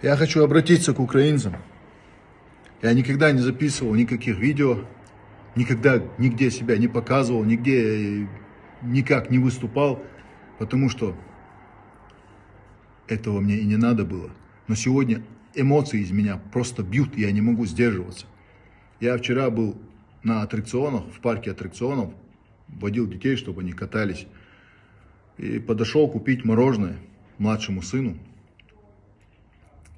Я хочу обратиться к украинцам. Я никогда не записывал никаких видео, никогда нигде себя не показывал, нигде никак не выступал, потому что этого мне и не надо было. Но сегодня эмоции из меня просто бьют, и я не могу сдерживаться. Я вчера был на аттракционах, в парке аттракционов, водил детей, чтобы они катались, и подошел купить мороженое младшему сыну.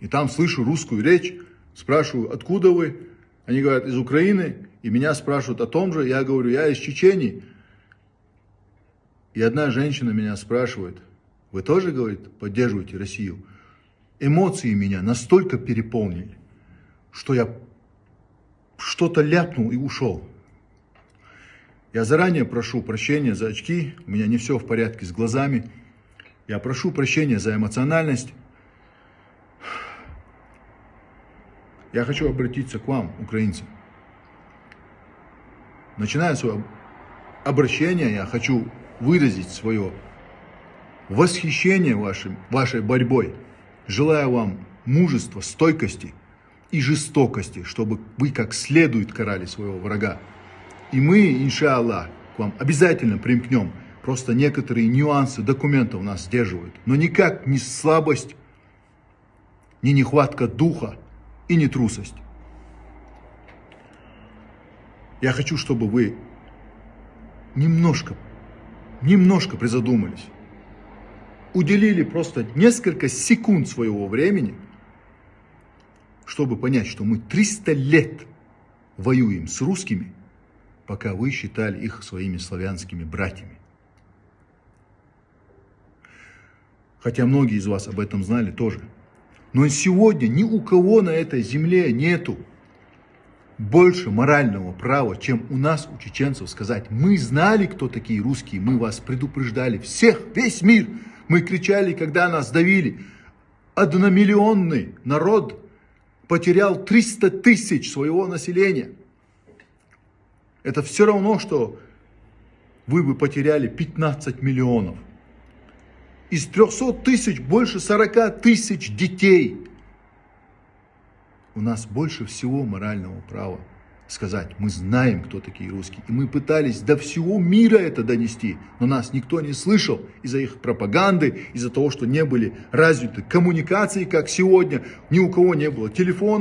И там слышу русскую речь, спрашиваю, откуда вы? Они говорят, из Украины, и меня спрашивают о том же. Я говорю, я из Чечении. И одна женщина меня спрашивает, вы тоже, говорит, поддерживаете Россию? Эмоции меня настолько переполнили, что я что-то ляпнул и ушел. Я заранее прошу прощения за очки, у меня не все в порядке с глазами. Я прошу прощения за эмоциональность. Я хочу обратиться к вам, украинцы. Начиная свое обращение, я хочу выразить свое восхищение вашей борьбой. Желаю вам мужества, стойкости и жестокости, чтобы вы как следует карали своего врага. И мы, иншаллах, к вам обязательно примкнем. Просто некоторые нюансы документов нас сдерживают. Но никак не слабость, не нехватка духа и не трусость. Я хочу, чтобы вы немножко призадумались. Уделили просто несколько секунд своего времени, чтобы понять, что мы 300 лет воюем с русскими, пока вы считали их своими славянскими братьями. Хотя многие из вас об этом знали тоже. Но сегодня ни у кого на этой земле нету больше морального права, чем у нас, у чеченцев, сказать, мы знали, кто такие русские, мы вас предупреждали, всех, весь мир. Мы кричали, когда нас давили. Одномиллионный народ потерял 300 тысяч своего населения. Это все равно, что вы бы потеряли 15 миллионов. Из 300 тысяч больше 40 тысяч детей. У нас больше всего морального права сказать, мы знаем, кто такие русские. И мы пытались до всего мира это донести, но нас никто не слышал из-за их пропаганды, из-за того, что не были развиты коммуникации, как сегодня. Ни у кого не было телефона.